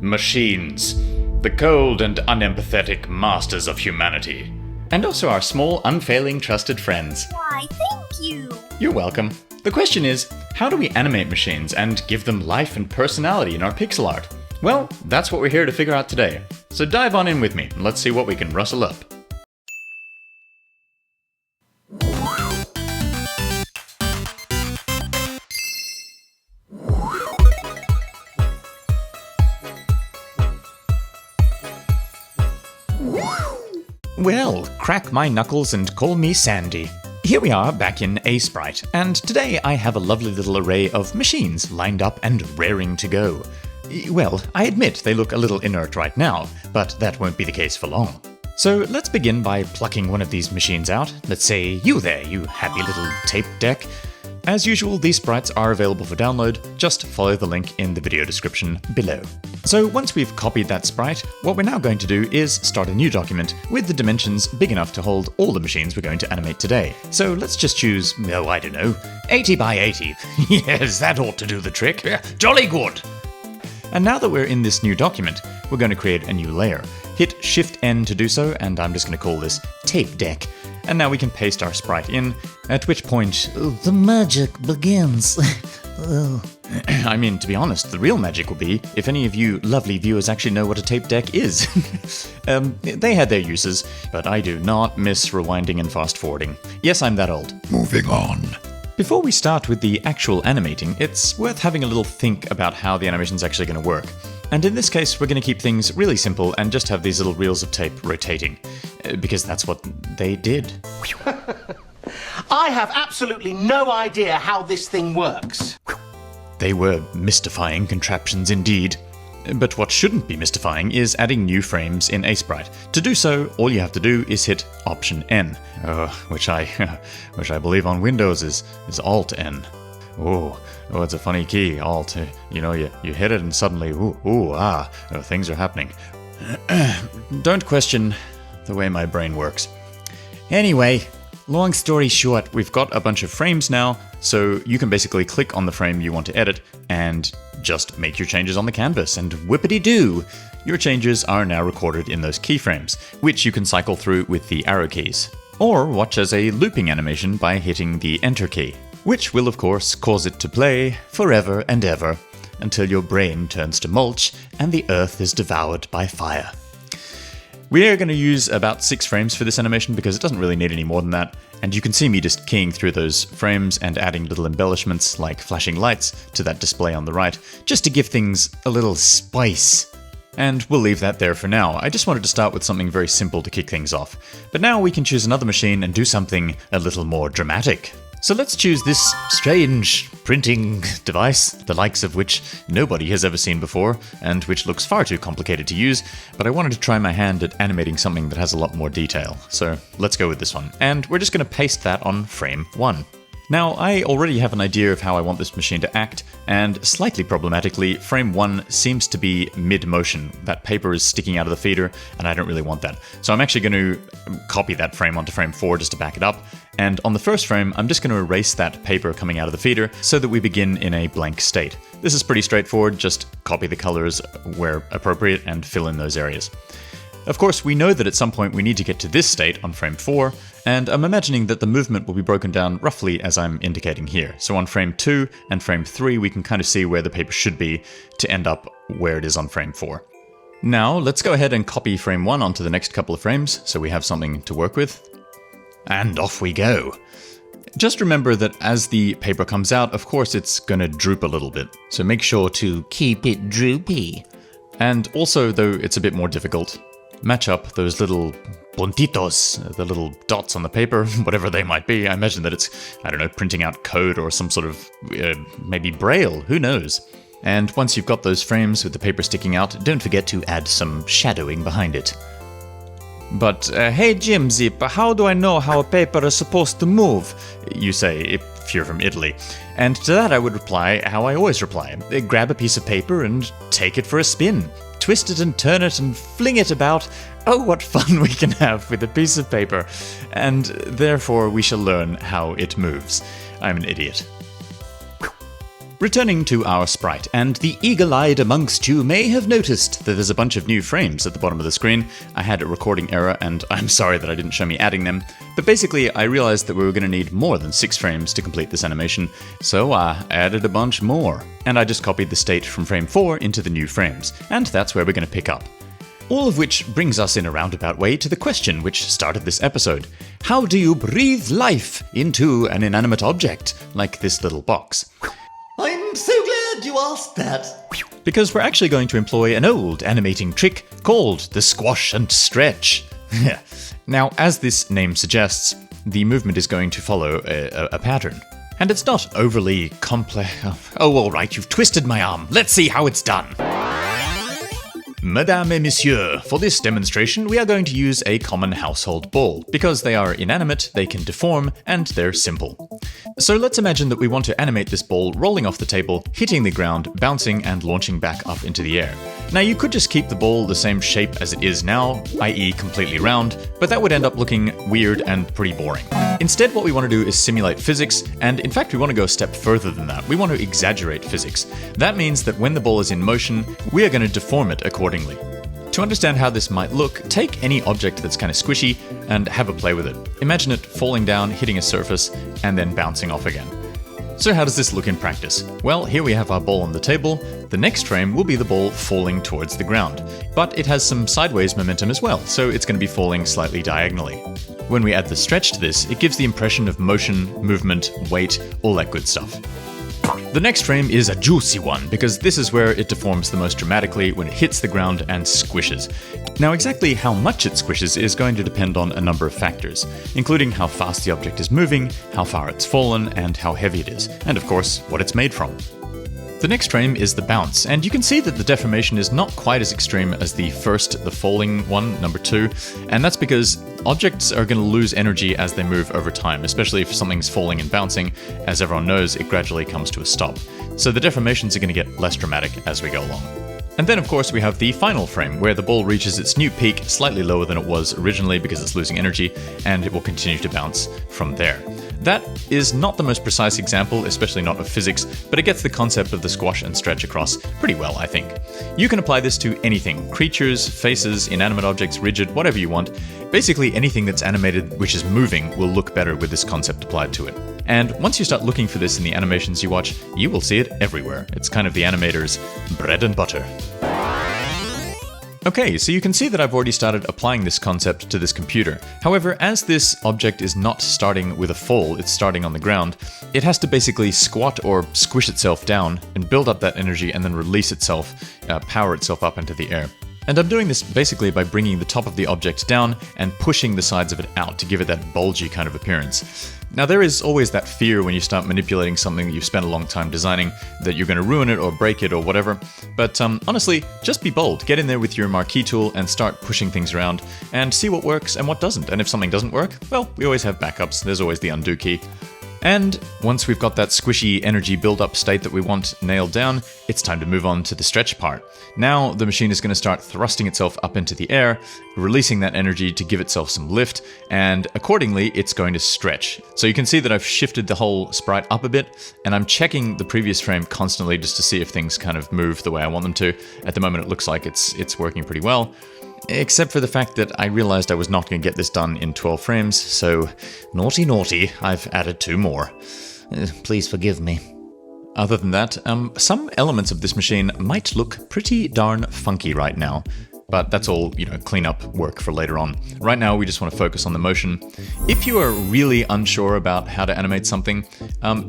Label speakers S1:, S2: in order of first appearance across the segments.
S1: Machines. The cold and unempathetic masters of humanity. And also our small, unfailing, trusted friends.
S2: Why, thank you!
S1: You're welcome. The question is, how do we animate machines and give them life and personality in our pixel art? Well, that's what we're here to figure out today. So dive on in with me and let's see what we can rustle up. Well, crack my knuckles and call me Sandy. Here we are back in A-Sprite, and today I have a lovely little array of machines lined up and raring to go. Well, I admit they look a little inert right now, but that won't be the case for long. So let's begin by plucking one of these machines out. Let's say you there, you happy little tape deck. As usual, these sprites are available for download, just follow the link in the video description below. So once we've copied that sprite, what we're now going to do is start a new document with the dimensions big enough to hold all the machines we're going to animate today. So let's just choose, oh, I don't know, 80 by 80. Yes, that ought to do the trick. Yeah, jolly good. And now that we're in this new document, we're going to create a new layer. Hit Shift-N to do so, and I'm just going to call this Tape Deck. And now we can paste our sprite in, at which point the magic begins. I mean, to be honest, the real magic will be if any of you lovely viewers actually know what a tape deck is. They had their uses, but I do not miss rewinding and fast forwarding. Yes, I'm that old.
S3: Moving on.
S1: Before we start with the actual animating, it's worth having a little think about how the animation's actually going to work. And in this case, we're going to keep things really simple and just have these little reels of tape rotating, because that's what they did.
S4: I have absolutely no idea how this thing works.
S1: They were mystifying contraptions indeed. But what shouldn't be mystifying is adding new frames in A-Sprite. To do so, all you have to do is hit Option N, which I believe on Windows is Alt N. Oh, it's a funny key, Alt. You hit it and suddenly, things are happening. Don't question the way my brain works. Anyway, long story short, we've got a bunch of frames now, so you can basically click on the frame you want to edit and just make your changes on the canvas, and whippity-doo! Your changes are now recorded in those keyframes, which you can cycle through with the arrow keys. Or watch as a looping animation by hitting the Enter key, which will of course cause it to play forever and ever, until your brain turns to mulch and the earth is devoured by fire. We're going to use about 6 frames for this animation because it doesn't really need any more than that, and you can see me just keying through those frames and adding little embellishments like flashing lights to that display on the right, just to give things a little spice. And we'll leave that there for now. I just wanted to start with something very simple to kick things off. But now we can choose another machine and do something a little more dramatic. So let's choose this strange printing device, the likes of which nobody has ever seen before, and which looks far too complicated to use, but I wanted to try my hand at animating something that has a lot more detail. So let's go with this one. And we're just going to paste that on frame 1. Now, I already have an idea of how I want this machine to act, and slightly problematically, frame 1 seems to be mid-motion. That paper is sticking out of the feeder, and I don't really want that. So I'm actually going to copy that frame onto frame 4 just to back it up, and on the first frame, I'm just going to erase that paper coming out of the feeder so that we begin in a blank state. This is pretty straightforward, just copy the colors where appropriate and fill in those areas. Of course, we know that at some point we need to get to this state on frame 4, and I'm imagining that the movement will be broken down roughly as I'm indicating here. So on frame 2 and frame 3, we can kind of see where the paper should be to end up where it is on frame 4. Now, let's go ahead and copy frame 1 onto the next couple of frames, so we have something to work with. And off we go! Just remember that as the paper comes out, of course it's going to droop a little bit, so make sure to keep it droopy. And also, though it's a bit more difficult, match up those little puntitos, the little dots on the paper, whatever they might be. I imagine that it's, I don't know, printing out code or some sort of, maybe braille, who knows. And once you've got those frames with the paper sticking out, don't forget to add some shadowing behind it. But, hey Jimzip, how do I know how a paper is supposed to move? You say, if you're from Italy. And to that I would reply how I always reply. Grab a piece of paper and take it for a spin. Twist it and turn it and fling it about. Oh, what fun we can have with a piece of paper. And therefore we shall learn how it moves. I'm an idiot. Returning to our sprite, and the eagle-eyed amongst you may have noticed that there's a bunch of new frames at the bottom of the screen. I had a recording error, and I'm sorry that I didn't show me adding them, but basically I realized that we were going to need more than 6 frames to complete this animation, so I added a bunch more. And I just copied the state from frame 4 into the new frames, and that's where we're going to pick up. All of which brings us in a roundabout way to the question which started this episode. How do you breathe life into an inanimate object, like this little box?
S2: I'm so glad you asked that.
S1: Because we're actually going to employ an old animating trick called the squash and stretch. Now, as this name suggests, the movement is going to follow a pattern. And it's not overly complex. Oh, all right, you've twisted my arm. Let's see how it's done. Mesdames et messieurs, for this demonstration we are going to use a common household ball. Because they are inanimate, they can deform, and they're simple. So let's imagine that we want to animate this ball rolling off the table, hitting the ground, bouncing, and launching back up into the air. Now you could just keep the ball the same shape as it is now, i.e. completely round, but that would end up looking weird and pretty boring. Instead, what we want to do is simulate physics, and in fact we want to go a step further than that. We want to exaggerate physics. That means that when the ball is in motion, we are going to deform it accordingly. To understand how this might look, take any object that's kind of squishy and have a play with it. Imagine it falling down, hitting a surface, and then bouncing off again. So how does this look in practice? Well, here we have our ball on the table. The next frame will be the ball falling towards the ground, but it has some sideways momentum as well, so it's going to be falling slightly diagonally. When we add the stretch to this, it gives the impression of motion, movement, weight, all that good stuff. The next frame is a juicy one, because this is where it deforms the most dramatically when it hits the ground and squishes. Now exactly how much it squishes is going to depend on a number of factors, including how fast the object is moving, how far it's fallen, and how heavy it is, and of course, what it's made from. The next frame is the bounce, and you can see that the deformation is not quite as extreme as the falling one, number 2, and that's because objects are going to lose energy as they move over time, especially if something's falling and bouncing. As everyone knows, it gradually comes to a stop. So the deformations are going to get less dramatic as we go along. And then of course we have the final frame, where the ball reaches its new peak slightly lower than it was originally because it's losing energy, and it will continue to bounce from there. That is not the most precise example, especially not of physics, but it gets the concept of the squash and stretch across pretty well, I think. You can apply this to anything: creatures, faces, inanimate objects, rigid, whatever you want. Basically anything that's animated which is moving will look better with this concept applied to it. And once you start looking for this in the animations you watch, you will see it everywhere. It's kind of the animator's bread and butter. Okay, so you can see that I've already started applying this concept to this computer. However, as this object is not starting with a fall, it's starting on the ground, it has to basically squat or squish itself down and build up that energy and then release itself, power itself up into the air. And I'm doing this basically by bringing the top of the object down and pushing the sides of it out to give it that bulgy kind of appearance. Now there is always that fear when you start manipulating something that you've spent a long time designing that you're going to ruin it or break it or whatever, but honestly, just be bold. Get in there with your marquee tool and start pushing things around and see what works and what doesn't. And if something doesn't work, well, we always have backups. There's always the undo key. And once we've got that squishy energy build-up state that we want nailed down, it's time to move on to the stretch part. Now the machine is going to start thrusting itself up into the air, releasing that energy to give itself some lift, and accordingly it's going to stretch. So you can see that I've shifted the whole sprite up a bit, and I'm checking the previous frame constantly just to see if things kind of move the way I want them to. At the moment it looks like it's working pretty well. Except for the fact that I realized I was not going to get this done in 12 frames, so naughty naughty, I've added 2 more. Please forgive me. Other than that, some elements of this machine might look pretty darn funky right now, but that's all, cleanup work for later on. Right now, we just want to focus on the motion. If you are really unsure about how to animate something,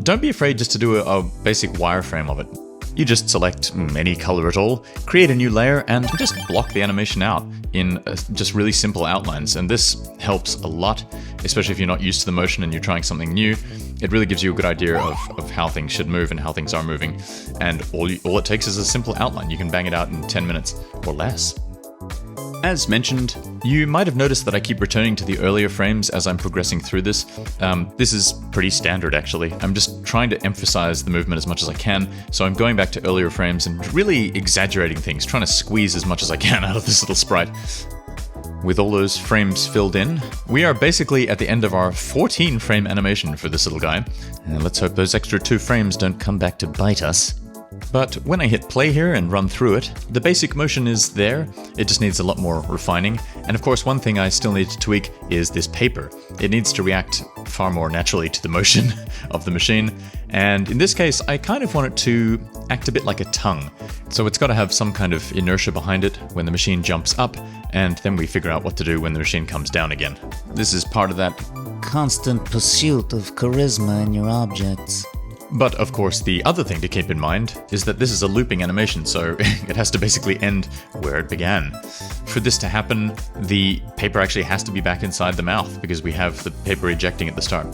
S1: don't be afraid just to do a basic wireframe of it. You just select any color at all, create a new layer, and just block the animation out in just really simple outlines. And this helps a lot, especially if you're not used to the motion and you're trying something new. It really gives you a good idea of how things should move and how things are moving. And all it takes is a simple outline. You can bang it out in 10 minutes or less. As mentioned, you might have noticed that I keep returning to the earlier frames as I'm progressing through this. This is pretty standard actually. I'm just trying to emphasize the movement as much as I can, so I'm going back to earlier frames and really exaggerating things, trying to squeeze as much as I can out of this little sprite. with all those frames filled in, we are basically at the end of our 14 frame animation for this little guy. And let's hope those extra 2 frames don't come back to bite us. But when I hit play here and run through it, the basic motion is there, it just needs a lot more refining. And of course one thing I still need to tweak is this paper. It needs to react far more naturally to the motion of the machine, and in this case I kind of want it to act a bit like a tongue. So it's got to have some kind of inertia behind it when the machine jumps up, and then we figure out what to do when the machine comes down again. This is part of that
S3: constant pursuit of charisma in your objects.
S1: But of course the other thing to keep in mind is that this is a looping animation, so it has to basically end where it began. For this to happen, the paper actually has to be back inside the mouth because we have the paper ejecting at the start.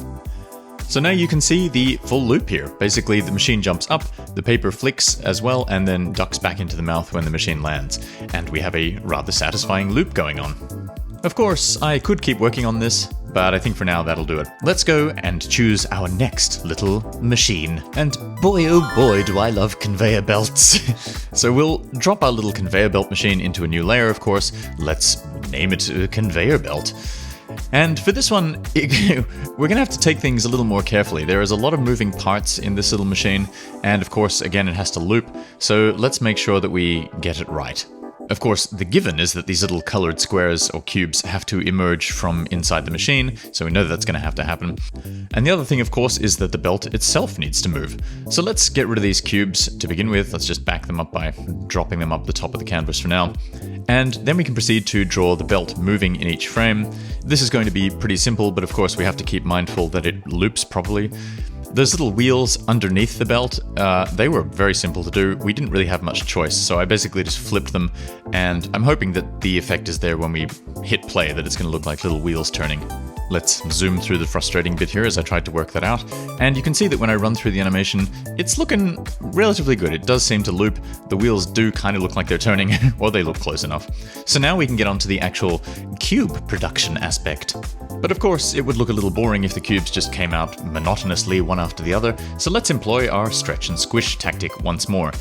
S1: So now you can see the full loop here. Basically the machine jumps up, the paper flicks as well, and then ducks back into the mouth when the machine lands. And we have a rather satisfying loop going on. Of course, I could keep working on this, but I think for now that'll do it. Let's go and choose our next little machine. And boy oh boy do I love conveyor belts. So we'll drop our little conveyor belt machine into a new layer, of course. Let's name it a conveyor belt. And for this one, we're gonna have to take things a little more carefully. There is a lot of moving parts in this little machine, and of course, again, it has to loop, so let's make sure that we get it right. Of course, the given is that these little colored squares or cubes have to emerge from inside the machine, so we know that's going to have to happen. And the other thing, of course, is that the belt itself needs to move. So let's get rid of these cubes to begin with. Let's just back them up by dropping them up the top of the canvas for now. And then we can proceed to draw the belt moving in each frame. This is going to be pretty simple, but of course we have to keep mindful that it loops properly. Those little wheels underneath the belt, they were very simple to do. We didn't really have much choice, so I basically just flipped them, and I'm hoping that the effect is there when we hit play, that it's going to look like little wheels turning. Let's zoom through the frustrating bit here as I tried to work that out, and you can see that when I run through the animation, it's looking relatively good. It does seem to loop. The wheels do kind of look like they're turning, or they look close enough. So now we can get onto the actual cube production aspect. But of course, it would look a little boring if the cubes just came out monotonously one after the other, so let's employ our stretch and squish tactic once more.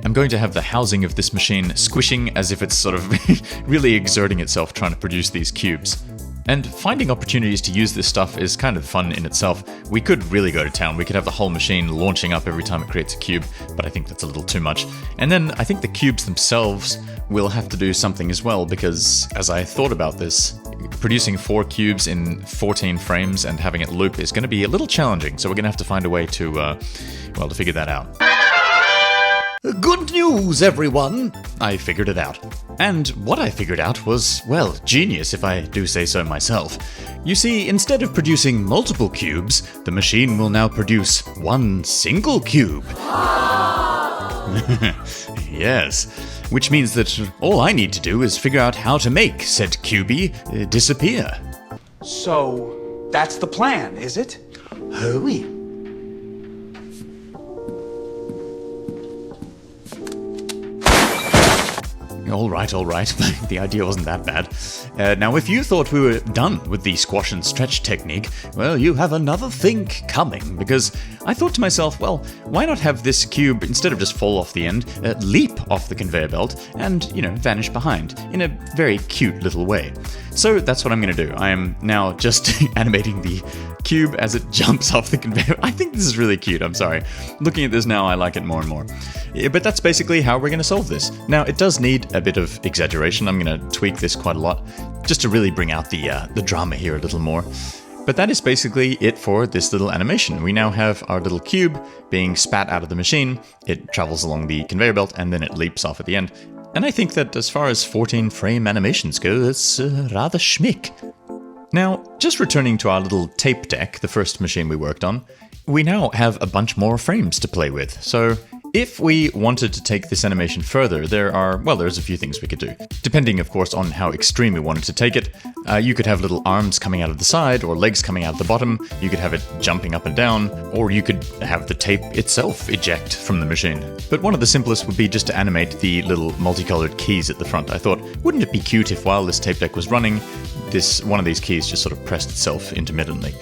S1: I'm going to have the housing of this machine squishing as if it's sort of really exerting itself trying to produce these cubes. And finding opportunities to use this stuff is kind of fun in itself. We could really go to town. We could have the whole machine launching up every time it creates a cube, but I think that's a little too much. And then I think the cubes themselves will have to do something as well, because as I thought about this, producing 4 cubes in 14 frames and having it loop is going to be a little challenging, so we're going to have to find a way to, well, to figure that out.
S2: Good news, everyone!
S1: I figured it out. And what I figured out was, well, genius if I do say so myself. You see, instead of producing multiple cubes, the machine will now produce one single cube. Yes, which means that all I need to do is figure out how to make said cubie disappear.
S5: So, that's the plan, is it?
S2: Hurry.
S1: All right. The idea wasn't that bad. Now, if you thought we were done with the squash and stretch technique, well, you have another think coming, because I thought to myself, well, why not have this cube, instead of just fall off the end, leap off the conveyor belt and, vanish behind in a very cute little way. So that's what I'm going to do. I am now just animating the cube as it jumps off the conveyor. I think this is really cute, I'm sorry. Looking at this now, I like it more and more. But that's basically how we're going to solve this. Now, it does need a bit of exaggeration. I'm going to tweak this quite a lot, just to really bring out the drama here a little more. But that is basically it for this little animation. We now have our little cube being spat out of the machine. It travels along the conveyor belt, and then it leaps off at the end. And I think that as far as 14-frame animations go, it's rather schmick. Now, just returning to our little tape deck, the first machine we worked on, we now have a bunch more frames to play with. So if we wanted to take this animation further, there's a few things we could do. Depending, of course, on how extreme we wanted to take it, you could have little arms coming out of the side or legs coming out of the bottom, you could have it jumping up and down, or you could have the tape itself eject from the machine. But one of the simplest would be just to animate the little multicolored keys at the front. I thought, wouldn't it be cute if while this tape deck was running, one of these keys just sort of pressed itself intermittently?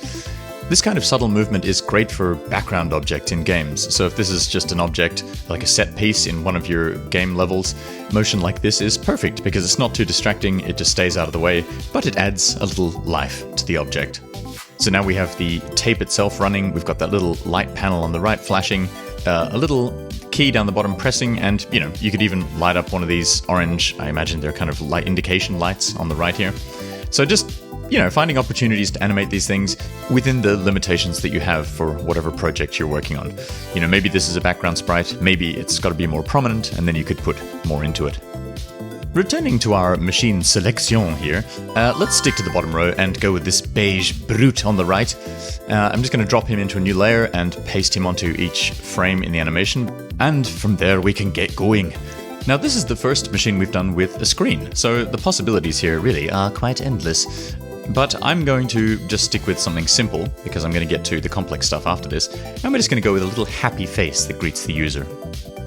S1: This kind of subtle movement is great for background objects in games, so if this is just an object, like a set piece in one of your game levels, motion like this is perfect because it's not too distracting, it just stays out of the way, but it adds a little life to the object. So now we have the tape itself running, we've got that little light panel on the right flashing, a little key down the bottom pressing, and you could even light up one of these orange, I imagine they're kind of light indication lights on the right here. So just finding opportunities to animate these things within the limitations that you have for whatever project you're working on. Maybe this is a background sprite, maybe it's got to be more prominent, and then you could put more into it. Returning to our machine selection here, let's stick to the bottom row and go with this beige brute on the right. I'm just going to drop him into a new layer and paste him onto each frame in the animation, and from there we can get going. Now this is the first machine we've done with a screen, so the possibilities here really are quite endless. But I'm going to just stick with something simple, because I'm going to get to the complex stuff after this, and we're just going to go with a little happy face that greets the user.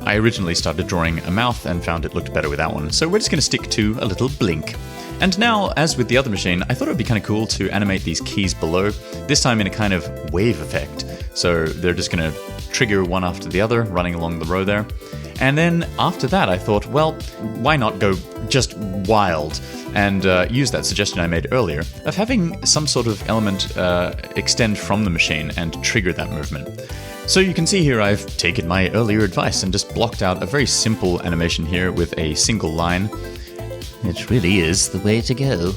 S1: I originally started drawing a mouth and found it looked better with that one, so we're just going to stick to a little blink. And now, as with the other machine, I thought it would be kind of cool to animate these keys below, this time in a kind of wave effect. So they're just going to trigger one after the other, running along the row there. And then after that I thought, well, why not go just wild and use that suggestion I made earlier of having some sort of element extend from the machine and trigger that movement. So you can see here I've taken my earlier advice and just blocked out a very simple animation here with a single line.
S3: It really is the way to go.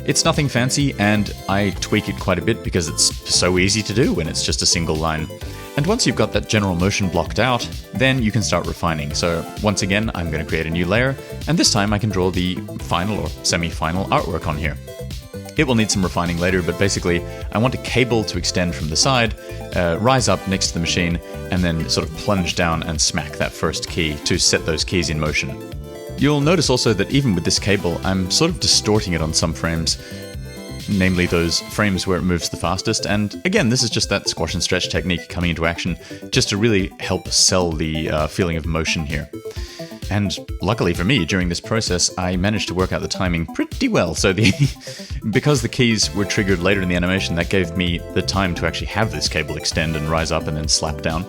S1: It's nothing fancy, and I tweak it quite a bit because it's so easy to do when it's just a single line. And once you've got that general motion blocked out, then you can start refining. So once again, I'm going to create a new layer, and this time I can draw the final or semi-final artwork on here. It will need some refining later, but basically I want a cable to extend from the side, rise up next to the machine, and then sort of plunge down and smack that first key to set those keys in motion. You'll notice also that even with this cable, I'm sort of distorting it on some frames, namely those frames where it moves the fastest. And again, this is just that squash and stretch technique coming into action, just to really help sell the feeling of motion here. And luckily for me, during this process, I managed to work out the timing pretty well. So because the keys were triggered later in the animation, that gave me the time to actually have this cable extend and rise up and then slap down.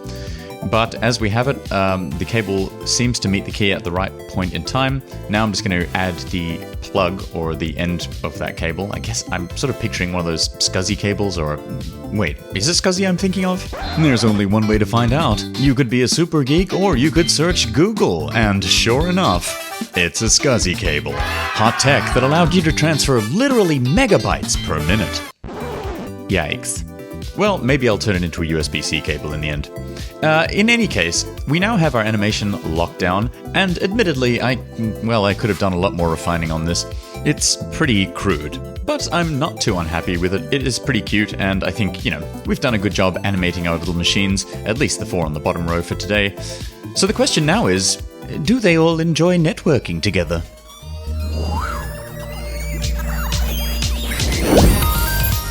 S1: But as we have it, the cable seems to meet the key at the right point in time. Now I'm just going to add the plug or the end of that cable. I guess I'm sort of picturing one of those SCSI cables, or... Wait, is it SCSI I'm thinking of? There's only one way to find out. You could be a super geek, or you could search Google, and sure enough, it's a SCSI cable. Hot tech that allowed you to transfer literally megabytes per minute. Yikes. Well, maybe I'll turn it into a USB-C cable in the end. In any case, we now have our animation locked down, and admittedly, I could have done a lot more refining on this. It's pretty crude, but I'm not too unhappy with it. It is pretty cute, and I think, we've done a good job animating our little machines, at least the 4 on the bottom row for today. So the question now is, do they all enjoy networking together?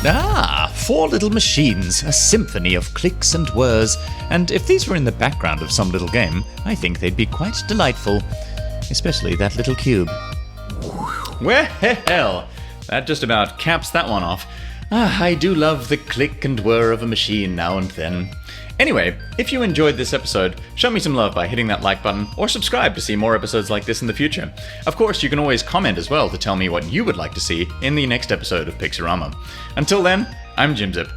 S1: Ah, 4 little machines, a symphony of clicks and whirs, and if these were in the background of some little game, I think they'd be quite delightful. Especially that little cube. Well, that just about caps that one off. I do love the click and whir of a machine now and then. Anyway, if you enjoyed this episode, show me some love by hitting that like button, or subscribe to see more episodes like this in the future. Of course, you can always comment as well to tell me what you would like to see in the next episode of Pixorama. Until then, I'm Jimzip.